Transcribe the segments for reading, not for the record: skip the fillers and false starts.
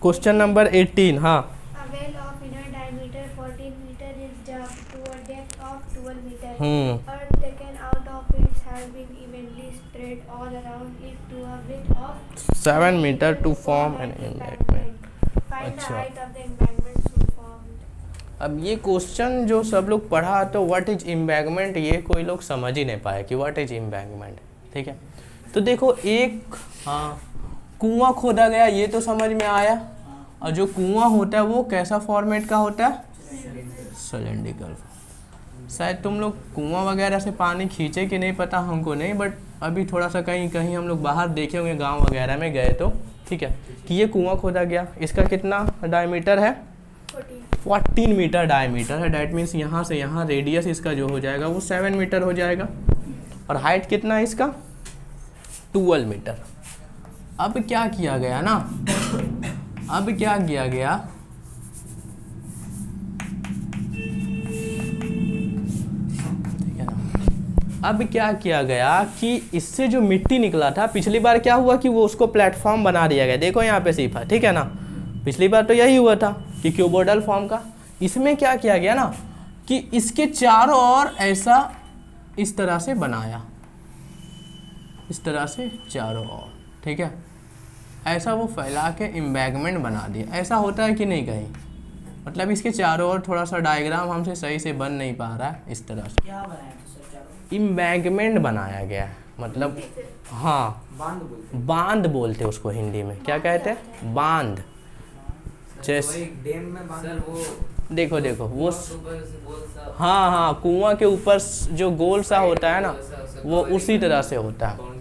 Question number 18, हाँ। A well of inner diameter 14 meter is dug to a depth of 12 meter. Earth taken out of it has been evenly spread all around it to a width of 7 meter to form an embankment. Find the अच्छा, height of the embankment so formed. अब ये question जो सब लोग पढ़ा तो what is embankment ये कोई लोग समझ ही नहीं पाया कि व्हाट इज एम्बैंकमेंट। ठीक है, तो देखो एक, हाँ, कुआं खोदा गया ये तो समझ में आया, और जो कुआं होता है वो कैसा फॉर्मेट का होता है? सिलेंड्रिकल। शायद तुम लोग कुआं वगैरह से पानी खींचे कि नहीं पता हमको नहीं, बट अभी थोड़ा सा कहीं कहीं हम लोग बाहर देखे होंगे, गांव वगैरह में गए तो, ठीक है, कि ये कुआं खोदा गया, इसका कितना डायमीटर है? 14 मीटर डायमीटर है। डैट मीन्स यहाँ से यहाँ रेडियस इसका जो हो जाएगा वो 7 मीटर हो जाएगा, और हाइट कितना है इसका? 12 मीटर। अब क्या किया गया ना, अब क्या किया गया, ठीक है ना, अब क्या किया गया कि इससे जो मिट्टी निकला था, पिछली बार क्या हुआ कि वो उसको प्लेटफॉर्म बना दिया गया, देखो यहाँ पे सिफा, ठीक है ना, पिछली बार तो यही हुआ था कि क्यूबोइडल फॉर्म का। इसमें क्या किया गया ना कि इसके चारों ओर ऐसा इस तरह से बनाया, इस तरह से चारों ओर, ठीक है, ऐसा वो फैला के एम्बैंकमेंट बना दिया। ऐसा होता है कि नहीं कहीं? मतलब इसके चारों ओर थोड़ा सा डायग्राम हमसे सही से बन नहीं पा रहा है, इस तरह से क्या बनाया था सर चारों? एम्बैंकमेंट बनाया गया है, मतलब हाँ, बांध बोलते हैं उसको हिंदी में, क्या कहते हैं? बांध। जैसे डैम में बांध, वो देखो देखो वो, हाँ हाँ, कुआं के ऊपर जो गोल सा होता है ना, वो उसी तरह से होता है।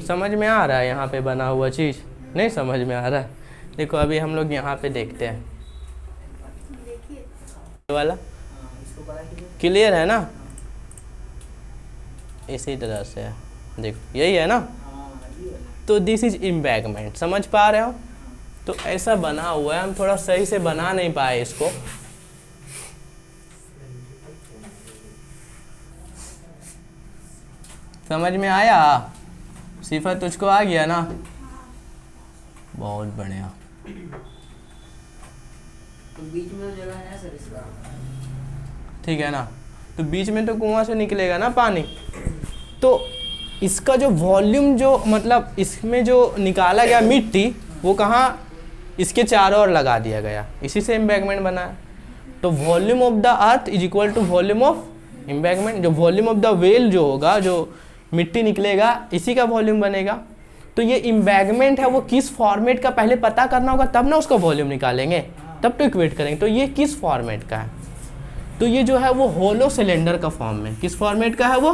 समझ में आ रहा है यहाँ पे बना हुआ चीज़? नहीं समझ में आ रहा है? देखो अभी हम लोग यहाँ पे देखते हैं, ये वाला क्लियर है ना, इसी तरह से है, देखो यही है ना, तो दिस इज एम्बैंकमेंट, समझ पा रहे हो? तो ऐसा बना हुआ है, हम थोड़ा सही से बना नहीं पाए इसको, समझ में आया? सिफा तुझको आ गया ना? बहुत बढ़िया। तो बीच में जगह है सर इसका, ठीक है ना, तो बीच में तो कुआं से निकलेगा ना पानी, तो इसका जो वॉल्यूम, जो मतलब इसमें जो निकाला गया मिट्टी, वो कहाँ? इसके चारों ओर लगा दिया गया, इसी से एम्बैंकमेंट बना है। तो volume of the earth is equal to volume of embankment. जो वॉल्यूम ऑफ द वेल जो होगा, जो मिट्टी निकलेगा, इसी का वॉल्यूम बनेगा। तो ये एम्बैंकमेंट है वो किस फॉर्मेट का पहले पता करना होगा, तब ना उसका वॉल्यूम निकालेंगे, तब तो इक्वेट करेंगे। तो ये किस फॉर्मेट का है? तो ये जो है वो होलो सिलेंडर का फॉर्म में। किस फॉर्मेट का है वो?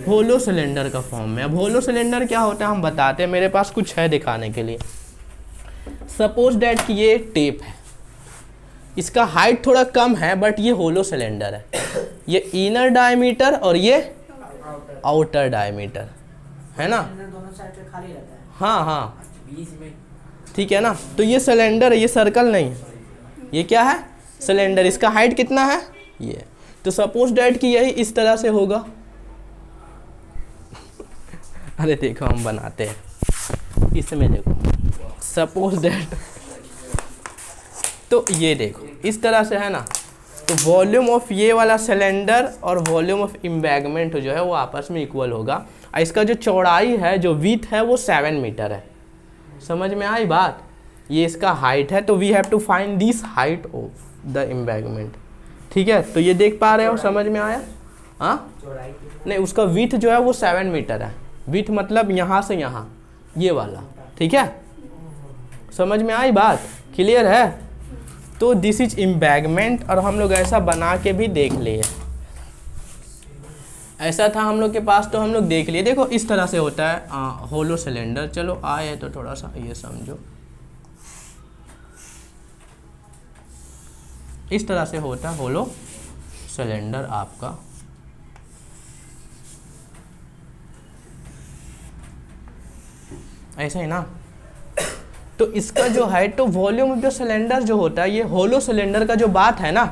होलो सिलेंडर का फॉर्म में। अब होलो सिलेंडर क्या होता है हम बताते हैं, मेरे पास कुछ है दिखाने के लिए। सपोज डैट कि ये टेप है, इसका हाइट थोड़ा कम है, बट ये होलो सिलेंडर है, ये इनर डायमीटर और ये आउटर डायमीटर है ना, दोनों साइड से खाली रहता है। हाँ हाँ, बीच में, ठीक है ना। तो ये सिलेंडर है, ये सर्कल नहीं है, ये क्या है? सिलेंडर। इसका हाइट कितना है? ये। तो सपोज डैट कि यही इस तरह से होगा। अरे देखो हम बनाते हैं, इसमें देखो, सपोज डैट, तो ये देखो इस तरह से है ना, तो वॉल्यूम ऑफ ये वाला सिलेंडर और वॉल्यूम ऑफ एम्बैंकमेंट जो है वो आपस में इक्वल होगा। और इसका जो चौड़ाई है, जो विड्थ है, वो 7 मीटर है। समझ में आई बात? ये इसका हाइट है, तो we have to find this height of the embankment. ठीक है, तो ये देख पा रहे हो, समझ में आया? हाँ, नहीं, उसका विड्थ जो है वो 7 मीटर है। विड्थ मतलब यहाँ से यहाँ, ये वाला, ठीक है, समझ में आई बात? क्लियर है? तो दिस इज एम्बैंकमेंट, और हम लोग ऐसा बना के भी देख लिए, ऐसा था हम लोग के पास तो हम लोग देख लिए। देखो इस तरह से होता है होलो सिलेंडर। चलो आए तो थोड़ा सा ये समझो, इस तरह से होता है होलो सिलेंडर आपका। ऐसा ही ना। तो इसका जो है, तो वॉल्यूम ऑफ द सिलेंडर जो होता है, ये होलो सिलेंडर का जो बात है ना,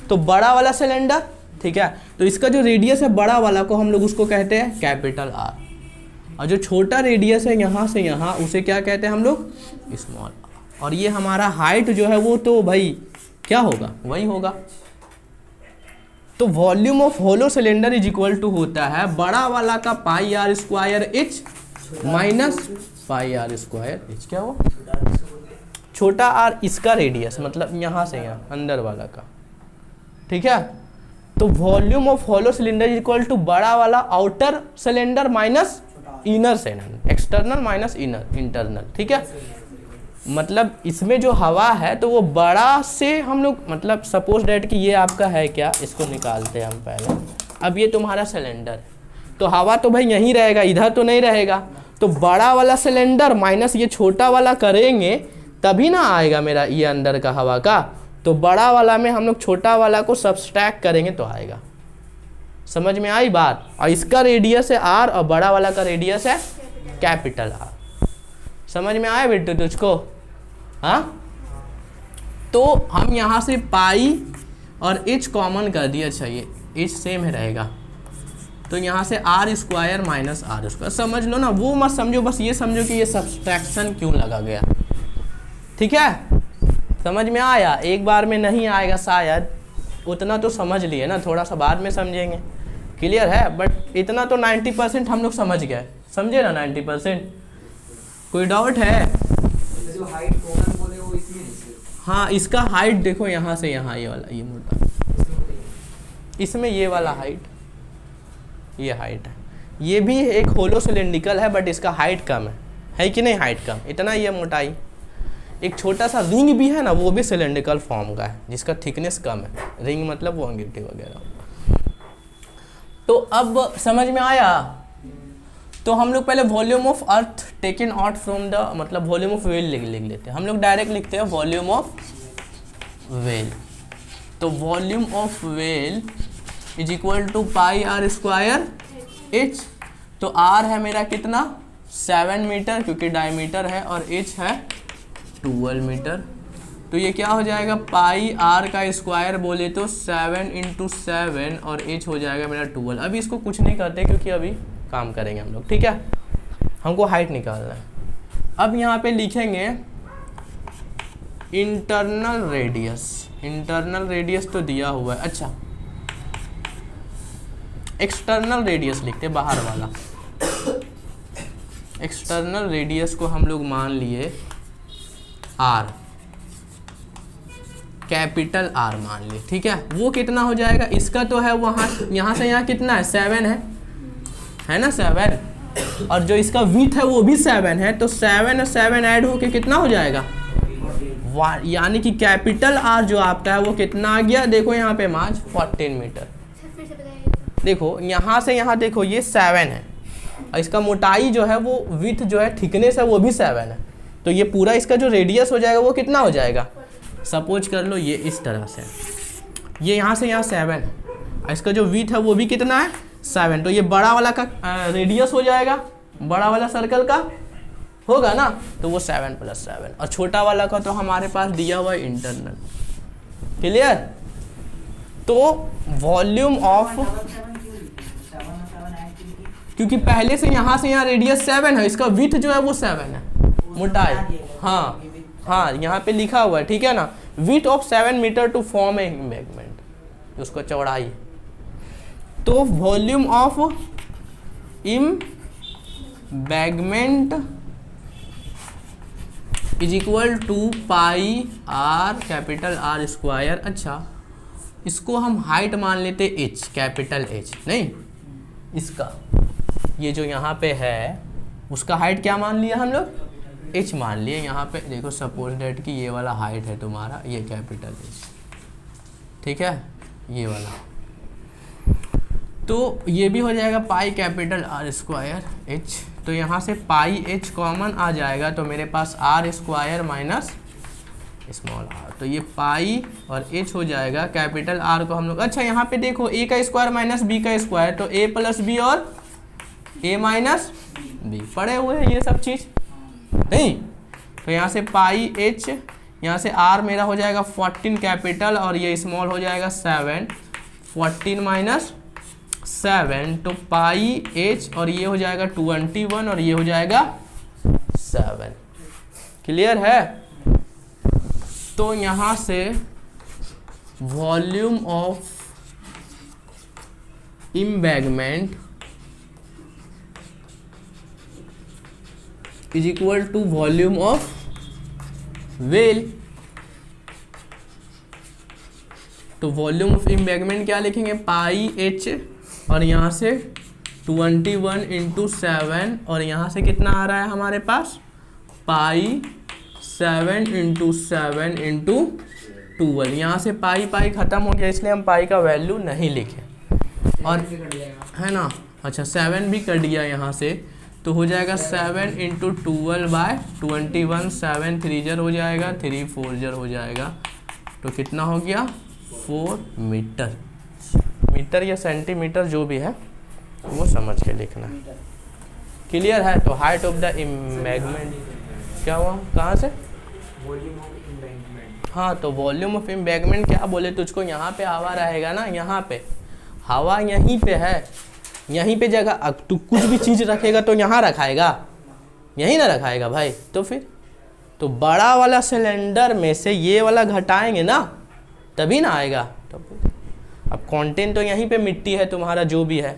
तो बड़ा वाला सिलेंडर, ठीक है, तो इसका जो रेडियस है बड़ा वाला को हम लोग उसको कहते हैं कैपिटल आर, और जो छोटा रेडियस है यहाँ से यहाँ, उसे क्या कहते हैं हम लोग? स्मॉल। और ये हमारा हाइट जो है वो तो भाई क्या होगा, वही होगा। तो volume of hollow cylinder is equal to होता है बड़ा वाला का pi are square h minus pi are square h. क्या हो, छोटा आर इसका रेडियस, मतलब यहाँ से यहाँ अंदर वाला का, ठीक है। तो volume of hollow cylinder is equal to बड़ा वाला outer cylinder minus inner cylinder, external minus inner internal, ठीक है। मतलब इसमें जो हवा है तो वो बड़ा से हम लोग, मतलब सपोज डेट कि ये आपका है क्या, इसको निकालते हैं हम पहले। अब ये तुम्हारा सिलेंडर, तो हवा तो भाई यहीं रहेगा, इधर तो नहीं रहेगा। तो बड़ा वाला सिलेंडर माइनस ये छोटा वाला करेंगे तभी ना आएगा मेरा ये अंदर का हवा का। तो बड़ा वाला में हम लोग छोटा वाला को सब्सट्रैक्ट करेंगे तो आएगा। समझ में आई बात। और इसका रेडियस है आर और बड़ा वाला का रेडियस है कैपिटल आर। समझ में आया बेटे तुझको? हाँ, तो हम यहाँ से पाई और एच कॉमन कर दिया। अच्छा ये एच सेम है रहेगा, तो यहाँ से R square minus R square. समझ लो ना, वो मत समझो, बस ये समझो कि ये सब्सट्रैक्शन क्यों लगा गया, ठीक है। समझ में आया? एक बार में नहीं आएगा शायद, उतना तो समझ लिए ना, थोड़ा सा बाद में समझेंगे। क्लियर है? बट इतना तो 90% हम लोग समझ गए, समझे ना 90%। कोई डाउट है? जो हाइट कॉमन बोले वो इसमें नहीं। हाँ, इसका हाइट देखो यहाँ से यहाँ, ये वाला, ये मोटा, इसमें ये वाला हाइट, ये हाइट है। ये भी एक होलो सिलेंड्रिकल है बट इसका हाइट कम है कि नहीं? हाइट कम, इतना ये मोटाई। एक छोटा सा रिंग भी है ना, वो भी सिलेंड्रिकल फॉर्म का है जिसका थिकनेस कम है। रिंग मतलब वो अंगीठी वगैरह। तो अब समझ में आया? तो हम लोग पहले volume of earth taken out from the, मतलब वॉल्यूम ऑफ वेल लिख लेते हैं। हम लोग डायरेक्ट लिखते हैं वॉल्यूम ऑफ वेल। तो volume of well is equal to pi are square H. तो आर है मेरा कितना, 7 मीटर क्योंकि डायमीटर है, और एच है 12 मीटर। तो ये क्या हो जाएगा, पाई आर का स्क्वायर बोले तो 7 × 7 और एच हो जाएगा मेरा 12। अभी इसको कुछ नहीं करते क्योंकि अभी काम करेंगे हम लोग, ठीक है। हमको हाइट निकालना है। अब यहाँ पे लिखेंगे इंटरनल रेडियस। इंटरनल रेडियस तो दिया हुआ है। अच्छा, एक्सटर्नल रेडियस लिखते, बाहर वाला। एक्सटर्नल रेडियस को हम लोग मान लिए आर, कैपिटल आर मान लिए, ठीक है। वो कितना हो जाएगा, इसका तो है वहाँ, यहाँ से यहाँ कितना है, 7 है ना, 7। और जो इसका विड्थ है वो भी 7 है। तो 7 और 7 ऐड होके कितना हो जाएगा, यानी कि कैपिटल आर जो आपका है वो कितना आ गया, देखो यहाँ पे मार्च 14 मीटर। देखो यहाँ से यहाँ, देखो ये 7 है और इसका मोटाई जो है वो विड्थ जो है, थिकनेस है वो भी 7 है। तो ये पूरा इसका जो रेडियस हो जाएगा वो कितना हो जाएगा, सपोज कर लो ये इस तरह से, ये यहाँ से यहाँ 7 है, इसका जो विड्थ है वो भी कितना है, 7। तो ये बड़ा वाला का रेडियस हो जाएगा, बड़ा वाला सर्कल का होगा ना, तो वो 7 + 7। और छोटा वाला का तो हमारे पास दिया हुआ है इंटरनल। क्लियर? तो वॉल्यूम ऑफ, क्योंकि पहले से यहाँ रेडियस 7 है, इसका विड्थ जो है वो 7 है, मोटाई। हाँ हाँ, यहाँ पे लिखा हुआ है, ठीक है ना, width of 7 metre to form a embankment, उसको चौड़ाई। तो volume of embankment is equal to pi R capital R square. अच्छा, इसको हम हाइट मान लेते एच, कैपिटल एच, नहीं इसका, ये जो यहाँ पे है उसका हाइट क्या मान लिया हम लोग, एच मान लिए। यहाँ पे देखो सपोज डेट कि ये वाला हाइट है तुम्हारा, ये कैपिटल एच, ठीक है, ये वाला। तो ये भी हो जाएगा pi capital R square H. तो यहाँ से पाई एच कॉमन आ जाएगा, तो मेरे पास r square minus small r. तो ये पाई और एच हो जाएगा, कैपिटल आर को हम लोग, अच्छा यहाँ पे देखो ए का स्क्वायर माइनस बी का स्क्वायर, तो ए प्लस बी और ए माइनस बी, पढ़े हुए हैं ये सब चीज़ नहीं। तो यहाँ से पाई एच, यहाँ से आर मेरा हो जाएगा 14 कैपिटल और ये स्मॉल हो जाएगा 7, 14 माइनस 7, तो पाई एच और ये हो जाएगा 21 और ये हो जाएगा 7। क्लियर है? तो यहाँ से volume of embankment is equal to volume of well. तो वॉल्यूम ऑफ इम्बैगमेंट क्या लिखेंगे, पाई एच, और यहाँ से 21 इंटू 7, और यहाँ से कितना आ रहा है हमारे पास, पाई 7 इंटू 7 इंटू 12। यहाँ से पाई पाई ख़त्म हो गया, इसलिए हम पाई का वैल्यू नहीं लिखे, और है ना। अच्छा 7 भी कट गया यहाँ से, तो हो जाएगा 7 इंटू 12/21, 7 3 जर हो जाएगा, 3 4 जर हो जाएगा, तो कितना हो गया 4 मीटर। मीटर या सेंटीमीटर जो भी है वो समझ के लिखना है। क्लियर है। तो हाइट ऑफ द इम्बैगमेंट क्या हुआ, कहाँ से, वॉल्यूम ऑफ इम्बैंकमेंट। हाँ, तो वॉल्यूम ऑफ इम्बैगमेंट क्या बोले तुझको, यहाँ पे हवा रहेगा ना, यहाँ पे हवा यहीं पे है, यहीं पे जगह, अब तू कुछ भी चीज़ रखेगा तो यहाँ रखाएगा, यहीं ना रखाएगा भाई। तो फिर तो बड़ा वाला सिलेंडर में से ये वाला घटाएंगे ना, तभी ना आएगा। तो अब कंटेंट तो यहीं पे मिट्टी है तुम्हारा, जो भी है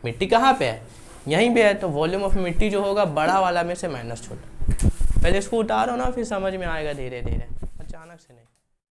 मिट्टी कहाँ पे है, यहीं पे है, तो वॉल्यूम ऑफ मिट्टी जो होगा बड़ा वाला में से माइनस छोटा। पहले इसको उतारो ना, फिर समझ में आएगा धीरे धीरे, अचानक से नहीं।